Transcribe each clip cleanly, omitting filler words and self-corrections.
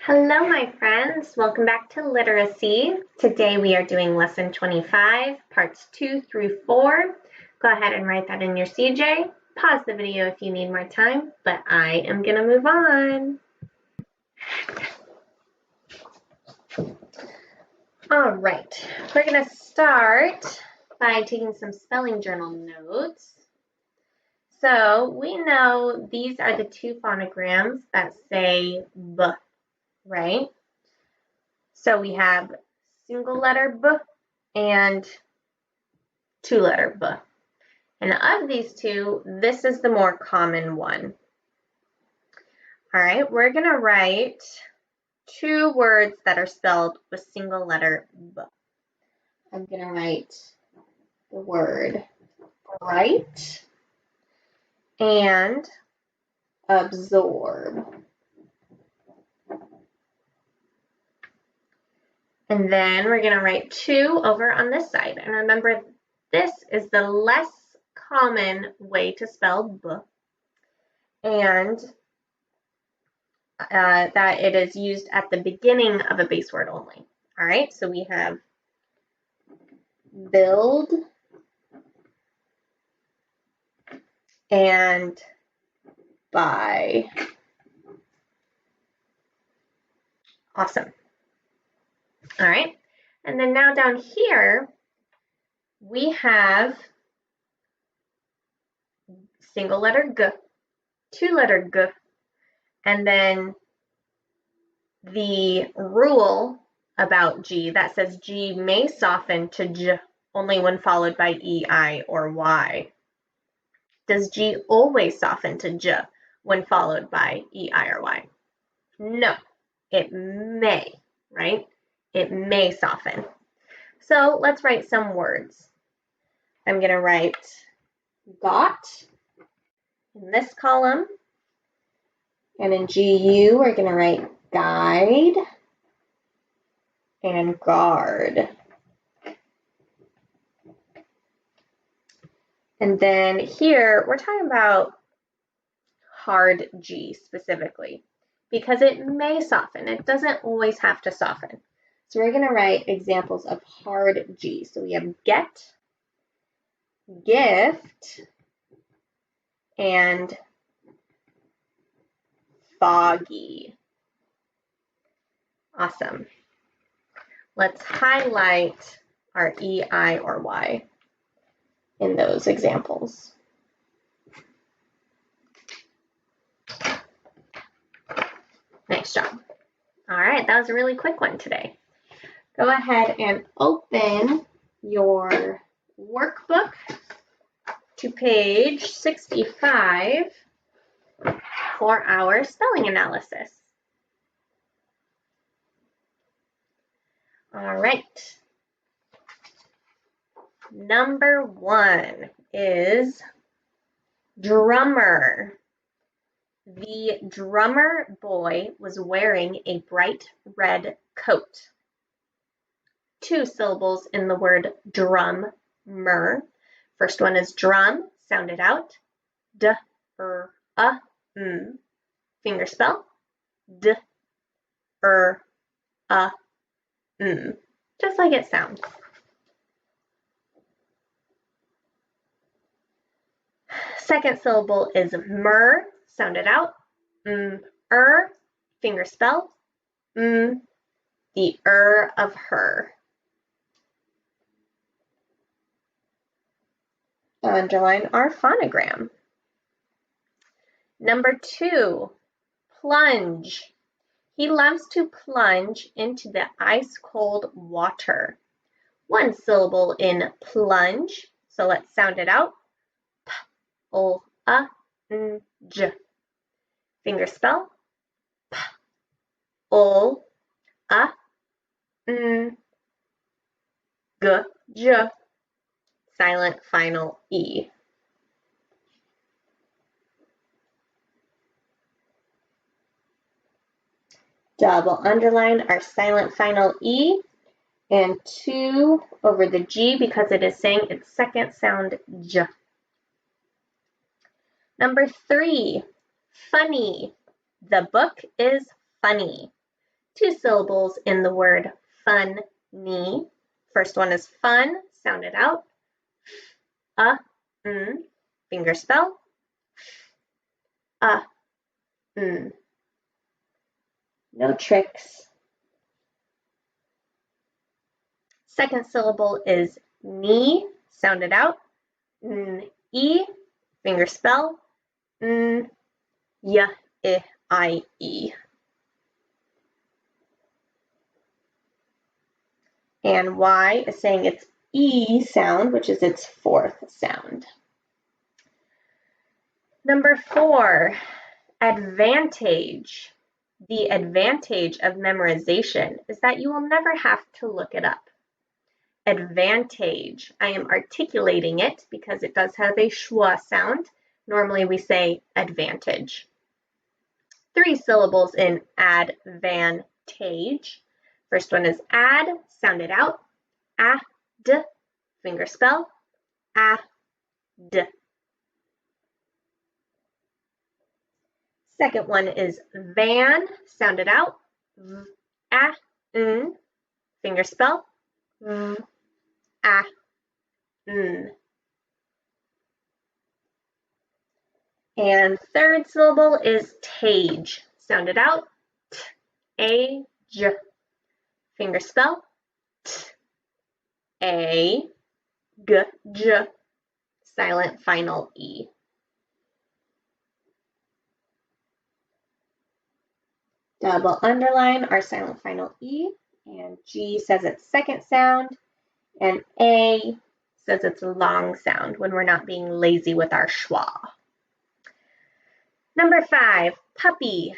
Hello, my friends. Welcome back to Literacy. Today we are doing lesson 25, parts 2 through 4. Go ahead and write that in your CJ. Pause the video if you need more time, but I am going to move on. All right, we're going to start by taking some spelling journal notes. So we know these are the two phonograms that say B, right? So we have single letter B and two letter B. And of these two, this is the more common one. All right, we're going to write two words that are spelled with single letter B. I'm going to write the word bright and absorb. And then we're going to write two over on this side. And remember, this is the less common way to spell B. And that it is used at the beginning of a base word only. All right, so we have build and buy. Awesome. All right, and then now down here, we have single letter G, two letter G, and then the rule about G that says G may soften to J only when followed by E, I, or Y. Does G always soften to J when followed by E, I, or Y? No, it may, right? It may soften. So let's write some words. I'm going to write got in this column, and in GU we're going to write guide and guard. And then here we're talking about hard G specifically because it may soften. It doesn't always have to soften. So we're going to write examples of hard G. So we have get, gift, and foggy. Awesome. Let's highlight our E, I, or Y in those examples. Nice job. All right, that was a really quick one today. Go ahead and open your workbook to page 65 for our spelling analysis. All right. Number 1 is drummer. The drummer boy was wearing a bright red coat. 2 syllables in the word drummer. First one is drum, sound it out. D-R-M. Finger spell. D-R-M. Just like it sounds. Second syllable is mer, sound it out. Finger spell. The of her. Underline our phonogram. Number 2, plunge. He loves to plunge into the ice-cold water. 1 syllable in plunge, so let's sound it out. P-O-L-U-N-G. Finger spell. P-O-L-U-N-G. Silent final E. Double underline our silent final E and 2 over the G because it is saying its second sound J. Number 3, funny. The book is funny. 2 syllables in the word funny. First one is fun, sound it out. Finger spell. No tricks. Second syllable is ni, sound it out. E, finger spell. Y, I, E. And Y is saying its E sound, which is its fourth sound. Number 4, advantage. The advantage of memorization is that you will never have to look it up. Advantage. I am articulating it because it does have a schwa sound. Normally we say advantage. 3 syllables in advantage. First one is add, sound it out. Add, finger spell. Add. Second one is van, sound it out. Finger spell. And third syllable is tage, sound it out. Age, finger spell. J, silent final E. Double underline our silent final E, and G says its second sound, and A says its long sound when we're not being lazy with our schwa. Number 5, puppy.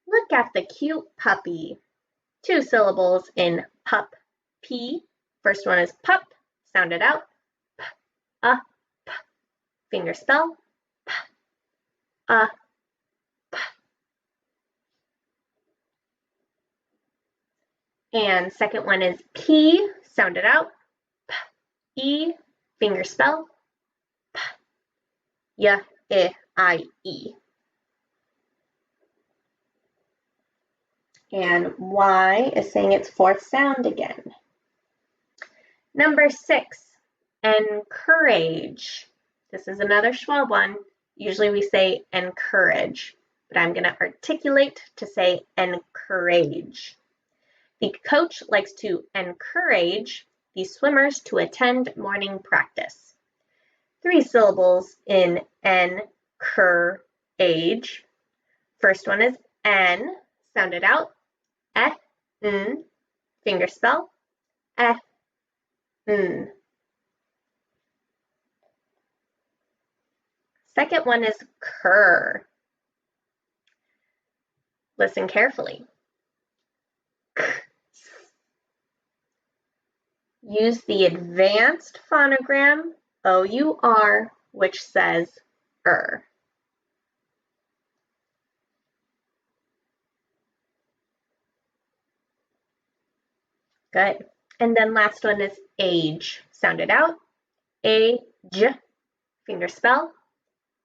Look at the cute puppy. 2 syllables in pup, P. First one is pup, sound it out. P, finger spell. P, P. And second one is P, sound it out. P, E, finger spell. P, Y, I, E. And Y is saying its fourth sound again. Number 6, encourage. This is another schwa one. Usually we say encourage, but I'm going to articulate to say encourage. The coach likes to encourage the swimmers to attend morning practice. 3 syllables in encourage. First one is N, sound it out. Finger spell. Second one is cur. Listen carefully. Use the advanced phonogram O-U-R, which says Good. And then last one is age. Sound it out. Age, finger spell.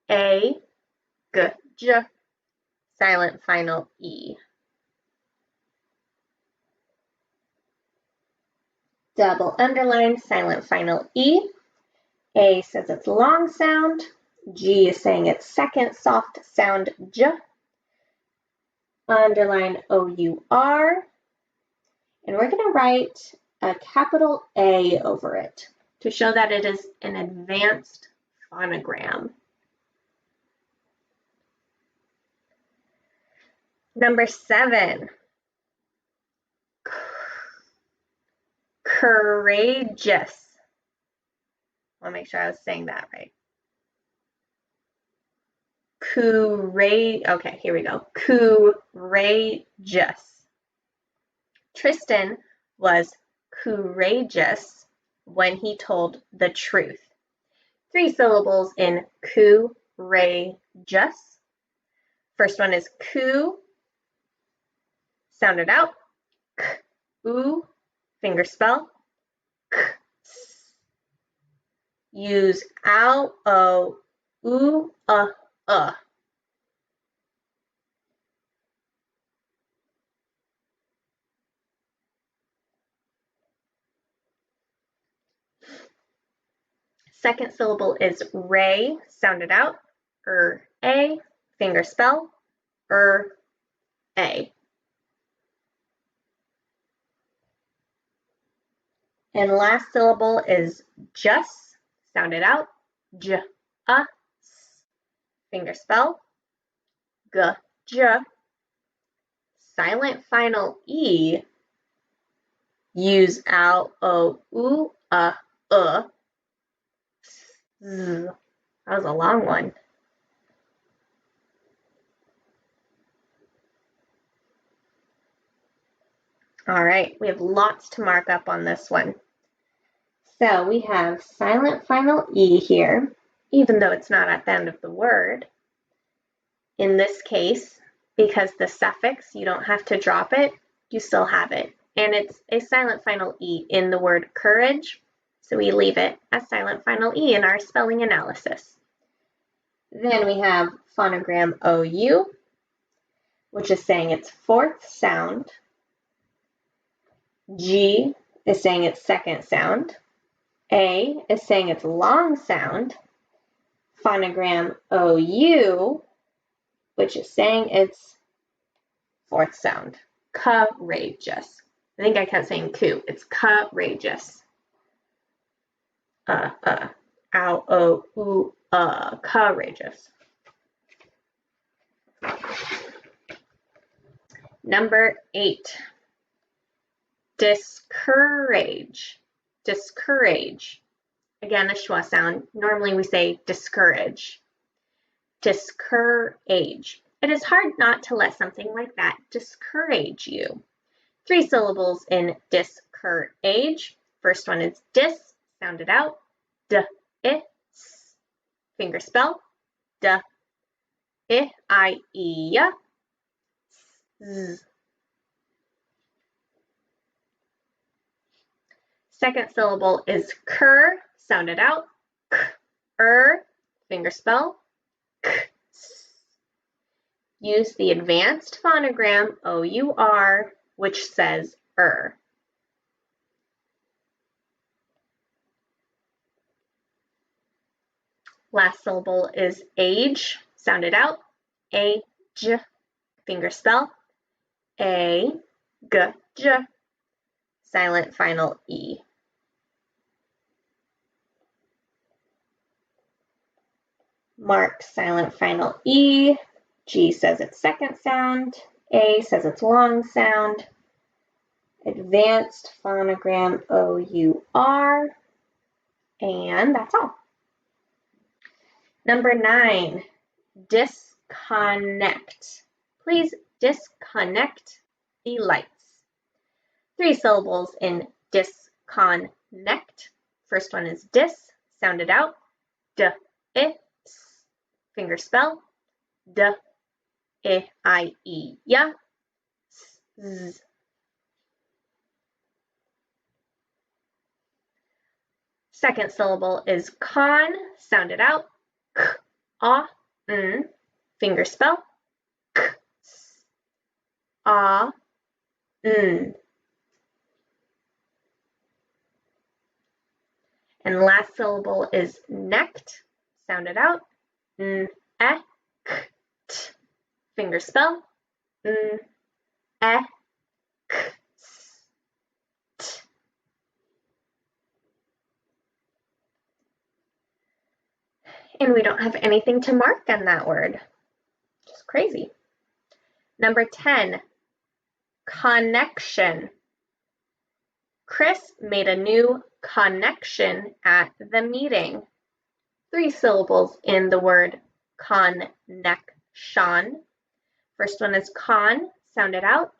J, silent final E. Double underline, silent final E. A says its long sound. G is saying its second soft sound, J. Underline O-U-R. And we're going to write a capital A over it to show that it is an advanced phonogram. Number 7, courageous. I'll make sure I was saying that right. Okay, here we go. Courageous. Tristan was courageous when he told the truth. 3 syllables in courageous. First one is coo, sound it out. K-oo, finger spell. K-s. Use ow, o, oo, Second syllable is ray, sound it out. A, finger spell. A. And last syllable is just, sound it out. Finger spell. J. Silent final E. Use ow, o, oo, z. That was a long one. All right, we have lots to mark up on this one. So we have silent final E here, even though it's not at the end of the word. In this case, because the suffix, you don't have to drop it, you still have it. And it's a silent final E in the word courage, so we leave it as silent final E in our spelling analysis. Then we have phonogram OU, which is saying its fourth sound. G is saying its second sound. A is saying its long sound. Phonogram OU, which is saying its fourth sound. Courageous. I think I kept saying coo. It's courageous. Ow, o, oo, courageous. Number 8. Discourage. Discourage. Again, a schwa sound. Normally we say discourage. Discourage. It is hard not to let something like that discourage you. 3 syllables in discourage. First one is dis, sound it out. D-I-S. Finger spell. D-I-I-E-Y. Z. Second syllable is cur, sound it out. K-er, finger spell. K-s. Use the advanced phonogram O-U-R, which says er. Last syllable is age, sound it out. A-j, finger spell. A-g-j, silent final E. Mark silent final E. G says its second sound. A says its long sound. Advanced phonogram O-U-R. And that's all. Number 9, disconnect. Please disconnect the lights. 3 syllables in disconnect. First one is dis, sound it out. D-I-S, finger spell. D-I-I-E-Y. Z. Second syllable is con, sound it out. K-A-N, finger spell. K-S-A-N. And last syllable is necked, sound it out. N-E-K-T, finger spell. N-E-K-T. And we don't have anything to mark on that word. Just crazy. Number 10, connection. Chris made a new connection at the meeting. 3 syllables in the word connection. First one is con, sound it out.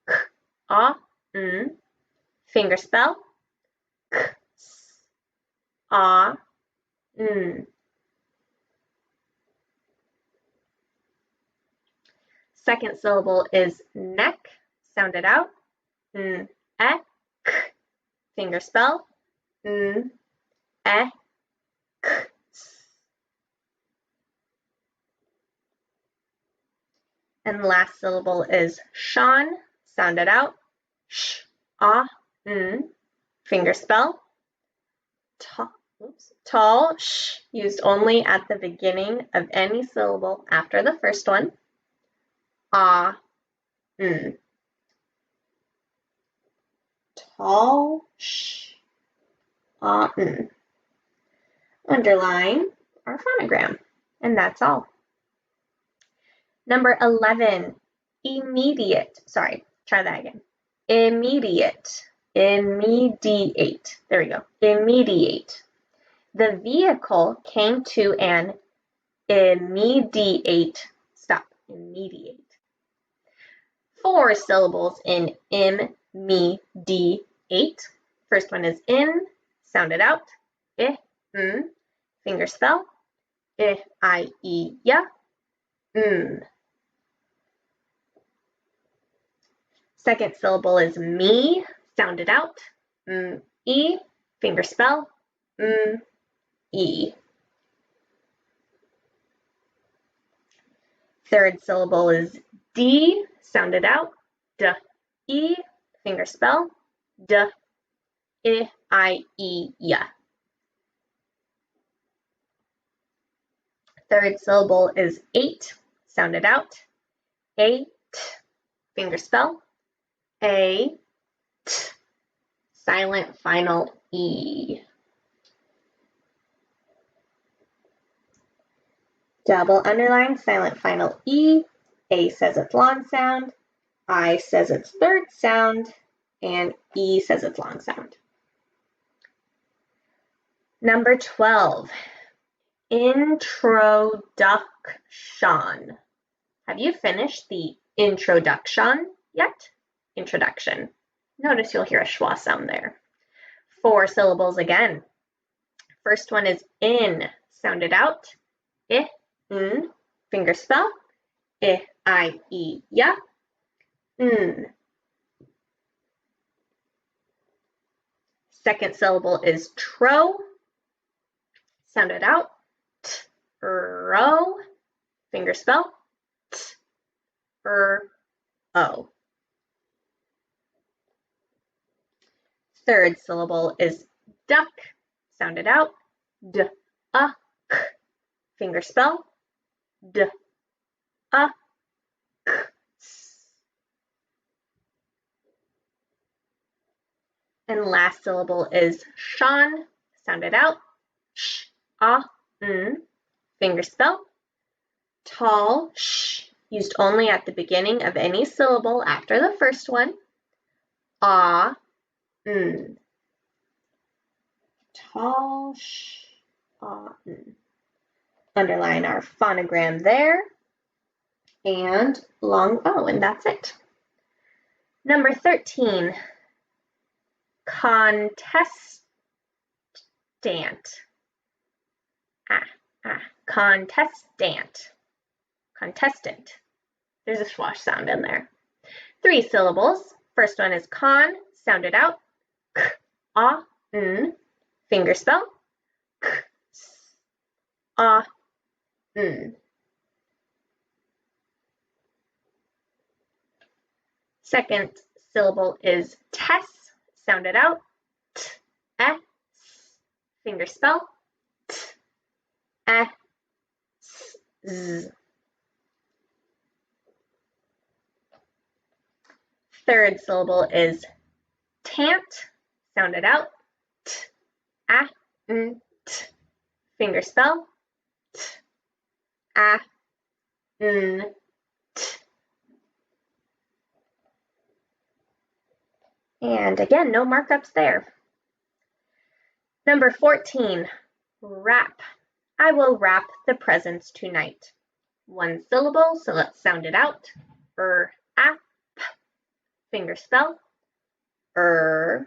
K-A-N, finger spell. K-S-A-N. Second syllable is neck, sound it out. N-E-K, finger spell. N-E-K. And last syllable is Sean, sound it out. Sh-A-N, finger spell. Tall, sh, used only at the beginning of any syllable after the first one. Ah, Tall, sh, ah, Underline our phonogram, and that's all. Number 11, immediate. Sorry, try that again. Immediate. Immediate. There we go. Immediate. The vehicle came to an immediate stop. Immediate. 4 syllables in immediate. First one is in. Sound it out. Finger spell. I-E-ya. Second syllable is me. Sound it out. E. Finger spell. E. Third syllable is D. Sound it out. D-E. Finger spell. D-I-E-ya. Third syllable is 8. Sound it out. 8. Finger spell. A. T. Silent final E. Double underline, silent final E. A says its long sound. I says its third sound. And E says its long sound. Number 12. Introduction. Have you finished the introduction yet? Introduction. Notice you'll hear a schwa sound there. 4 syllables again. First one is in. Sound it out. In. Finger spell. I-E-ya. Second syllable is tro. Sound it out. T-ro. Finger spell. T-r-o. Third syllable is duck. Sound it out. D-uck. Finger spell. D-uck. And last syllable is Sean. Sound it out. Sh-ah-n. Finger spell. Tall, sh, used only at the beginning of any syllable after the first one. Ah-n. Tall, sh, ah-n. Underline our phonogram there. And long O, and that's it. Number 13. Contestant. Contestant. Contestant. There's a schwa sound in there. 3 syllables. First one is con. Sound it out. K-ah-n. Finger spell. K-ah-n. Second syllable is tess. Sound it out. T-S. Finger spell. T-S-z. Third syllable is tant. Sound it out. T-a-n-t. Finger spell. T-a-n-t. And again, no markups there. Number 14, wrap. I will wrap the presents tonight. 1 syllable, so let's sound it out. Ap. Finger spell. A.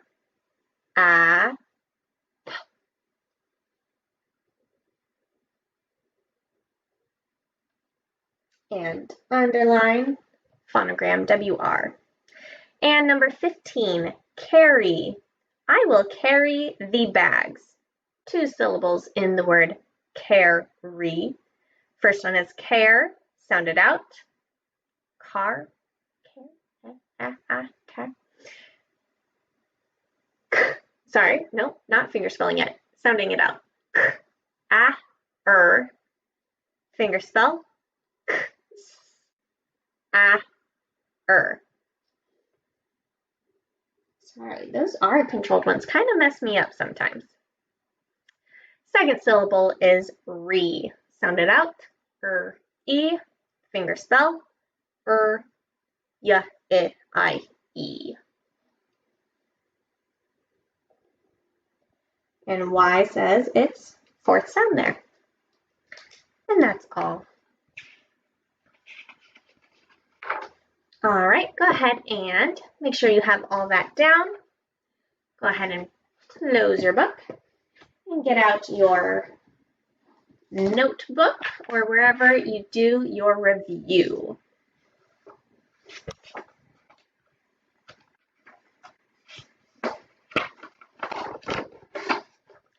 And underline phonogram WR. And number 15, carry. I will carry the bags. 2 syllables in the word carry. First one is care. Sound it out. Car. Care. Sorry, no, not finger spelling yet. Sounding it out. Fingerspell, Sorry, those are controlled ones. Kind of mess me up sometimes. Second syllable is re. Sound it out. E. Fingerspell. I, E. And Y says it's fourth sound there. And that's all. All right, go ahead and make sure you have all that down. Go ahead and close your book and get out your notebook or wherever you do your review.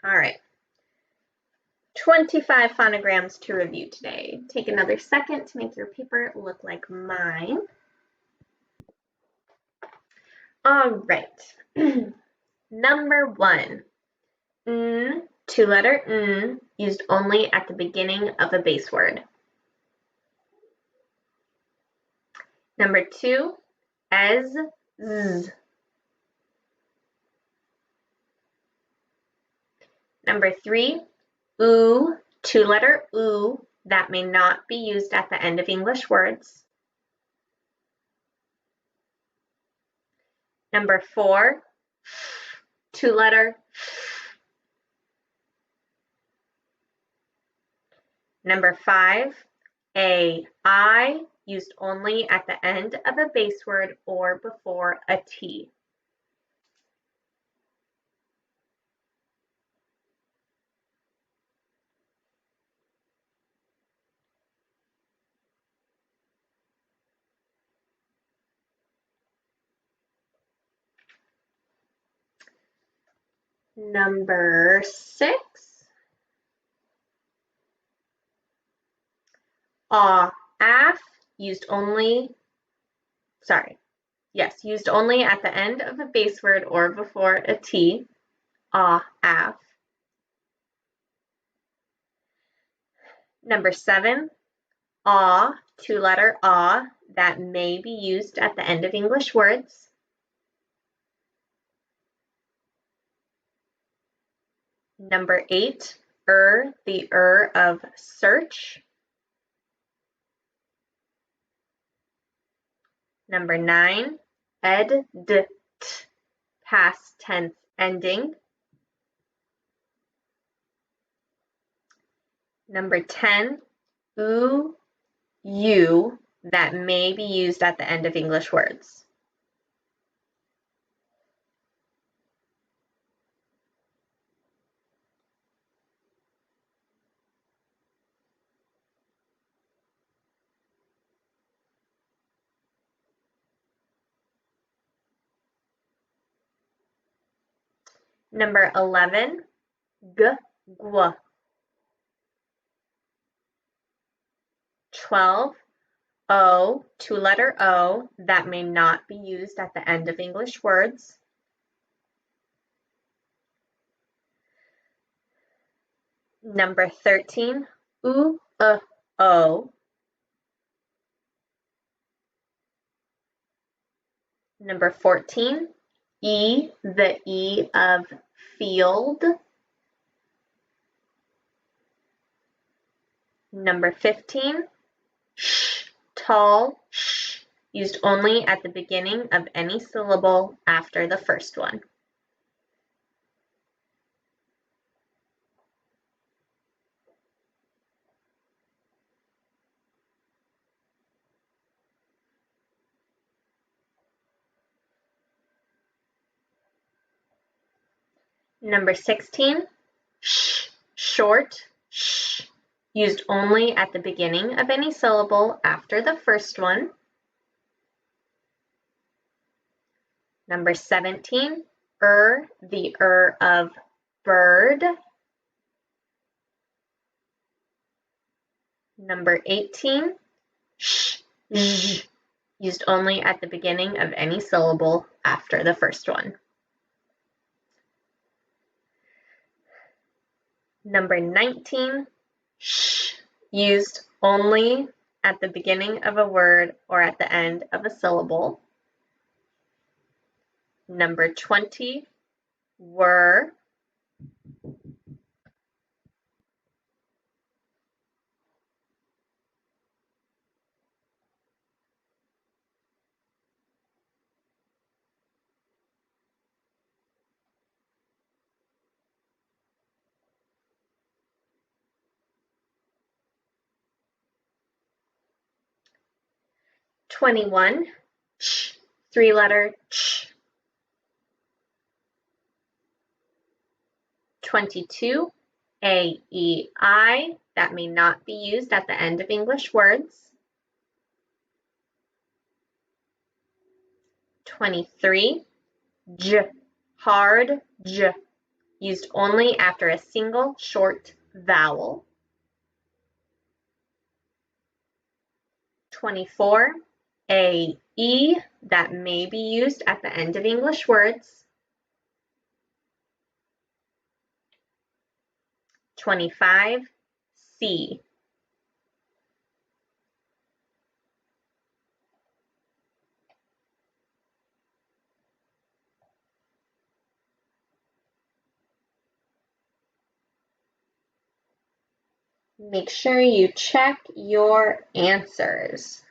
All right, 25 phonograms to review today. Take another second to make your paper look like mine. All right, number 1, two-letter N, used only at the beginning of a base word. Number 2, as, z. Number 3, oo, two-letter oo, that may not be used at the end of English words. Number 4, two-letter f. Number 5, I, used only at the end of a base word or before a T. Number 6, af, used only at the end of a base word or before a T, af. Number 7, two-letter that may be used at the end of English words. Number 8, the of search. Number 9, past tense ending. Number 10, you, that may be used at the end of English words. Number 11, gw. 12, two-letter O, that may not be used at the end of English words. Number 13, o. Number 14, the E of field. Number 15, tall, used only at the beginning of any syllable after the first one. Number 16, short, used only at the beginning of any syllable after the first one. Number 17, the of bird. Number 18, used only at the beginning of any syllable after the first one. Number 19, sh, used only at the beginning of a word or at the end of a syllable. Number 20, were. "21, ch, three-letter ch. 22, a, e, I, that may not be used at the end of English words. 23, j, hard j, used only after a single short vowel. 24, a, e, that may be used at the end of English words. 25, c. Make sure you check your answers.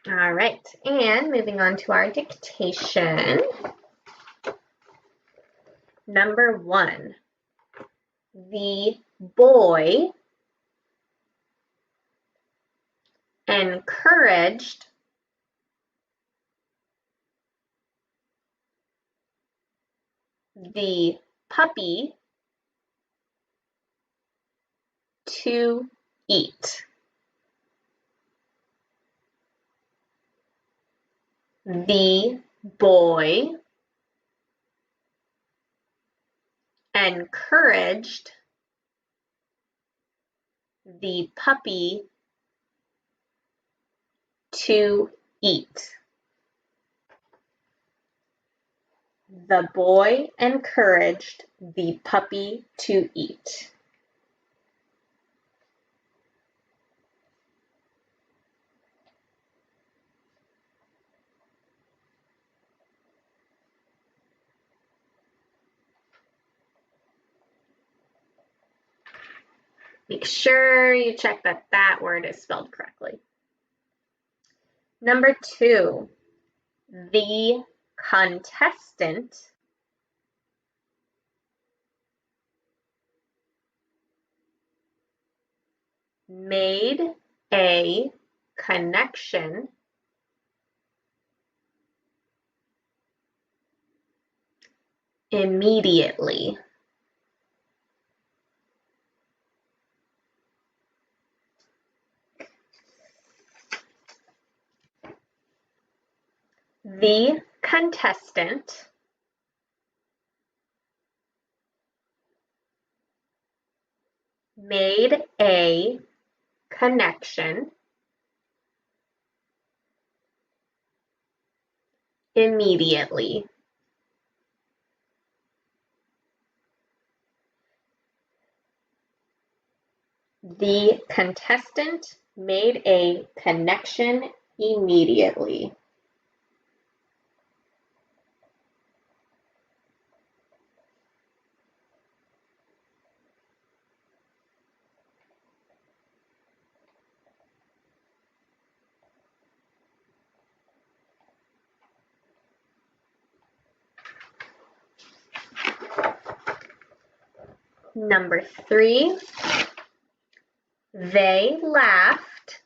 All right, and moving on to our dictation. Number 1, the boy encouraged the puppy to eat. The boy encouraged the puppy to eat. The boy encouraged the puppy to eat. Make sure you check that that word is spelled correctly. Number 2, the contestant made a connection immediately. The contestant made a connection immediately. The contestant made a connection immediately. Number 3, they laughed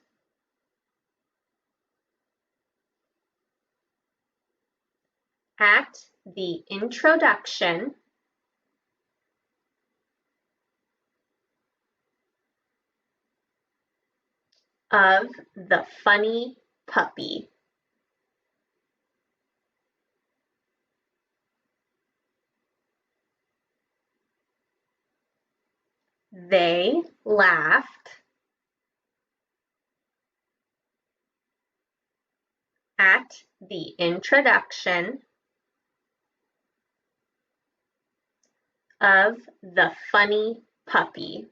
at the introduction of the funny puppy. They laughed at the introduction of the funny puppy.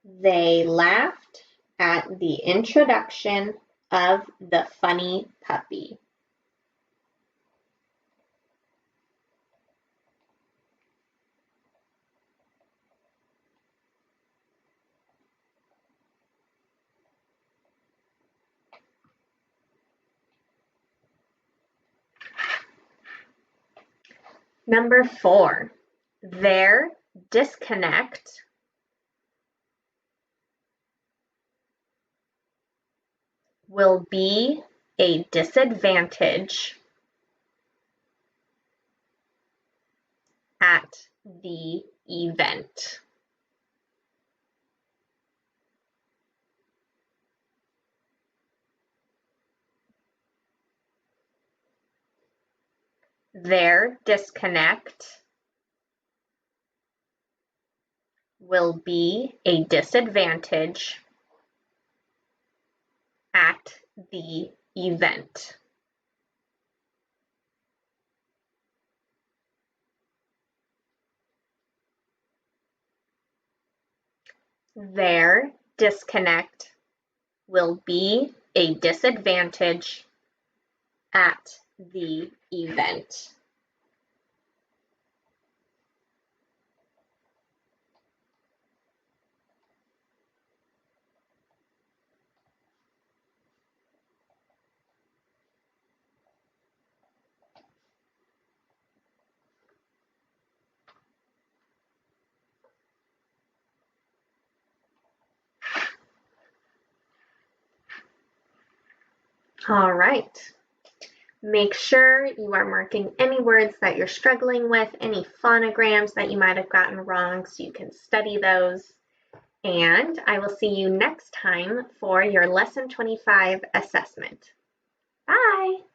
They laughed at the introduction of the funny puppy. Number 4, their disconnect will be a disadvantage at the event. Their disconnect will be a disadvantage at the event. Their disconnect will be a disadvantage at the event. All right. Make sure you are marking any words that you're struggling with, any phonograms that you might have gotten wrong, so you can study those. And I will see you next time for your Lesson 25 assessment. Bye!